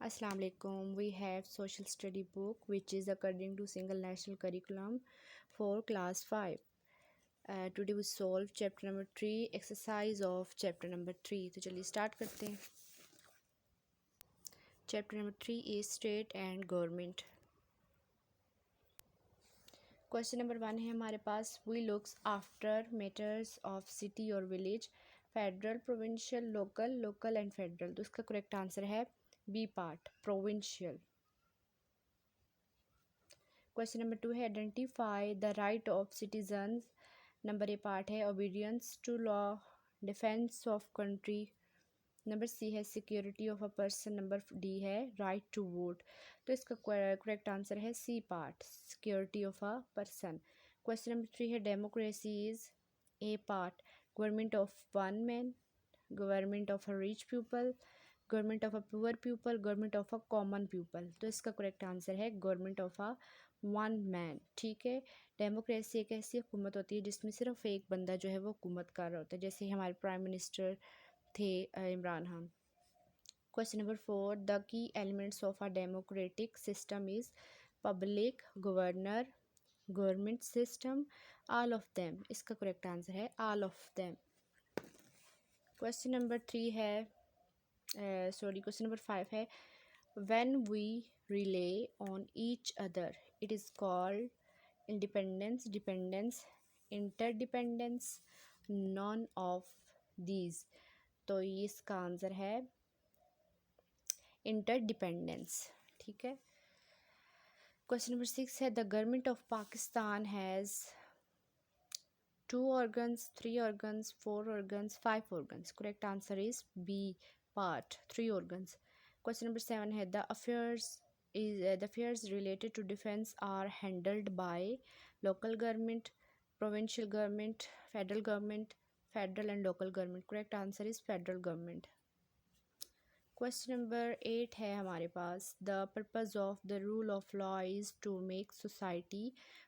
Assalamu alaikum. We have social study book which is according to single national curriculum for class 5. Today we solve chapter number 3 exercise of chapter number 3. तो चलिए start करते हैं. Chapter number 3 is state and government. Question number 1 है हमारे पास. We looks after matters of city or village, federal, provincial, local and federal. तो इसका correct answer है B part, provincial. Question number 2 है identify the right of citizens. Number A part है obedience to law, defence of country. Number C है security of a person. Number D है right to vote. तो इसका correct answer है C part, security of a person. Question number 3 है democracy is a part government of one man, government of a rich people, government of a poor people, government of a common people. तो इसका correct answer है government of a one man. ठीक है, democracy एक ऐसी हुकूमत होती है जिसमें सिर्फ एक बंदा जो है वो हुकूमत कर रहा होता है, जैसे हमारे प्राइम मिनिस्टर थे Imran Khan. Question number 4 the key elements of a democratic system is public, governor, government system, all of them. इसका करेक्ट आंसर है all of them. Question number 3 है क्वेश्चन नंबर 5 है when we rely on each other it is called independence, dependence, interdependence, none of these. तो ये इसका answer है interdependence. ठीक है. क्वेश्चन नंबर 6 है the government of Pakistan has 2 organs, 3 organs, 4 organs, 5 organs. Correct answer is B part, 3 organs. Question number 7 है the affairs related to defense are handled by local government, provincial government, federal and local government. Correct answer is federal government. Question number 8 है हमारे पास the purpose of the rule of law is to make society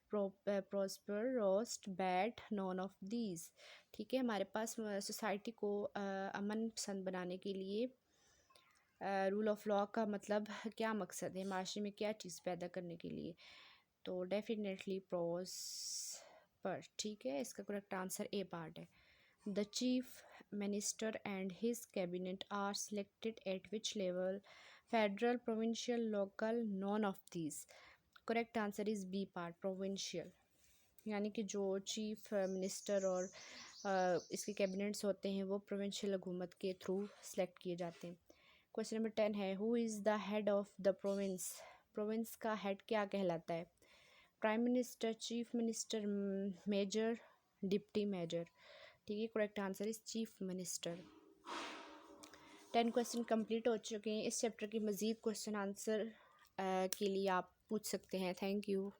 prosper, roast, bad, none of these. ठीक है, हमारे पास society को अमन पसंद बनाने के लिए रूल ऑफ लॉ का मतलब क्या मकसद है, माशरे में क्या चीज़ पैदा करने के लिए. तो डेफिनेटली प्रॉस्पर. ठीक है, इसका करेक्ट आंसर ए पार्ट है. The chief minister and his cabinet are selected at which level, federal, provincial, local, none of these. Correct answer is B part, provincial. यानी कि जो चीफ मिनिस्टर और इसके cabinets होते हैं वो प्रोविंशियल हुकूमत के थ्रू सेलेक्ट किए जाते हैं. क्वेश्चन नंबर 10 है who is the head of the province. Province का हेड क्या कहलाता है. Prime minister, chief minister, mayor, deputy mayor. ठीक है, correct answer is chief minister. 10 question complete हो चुके हैं. इस चैप्टर की मज़ीद क्वेश्चन आंसर के लिए आप पूछ सकते हैं. Thank you.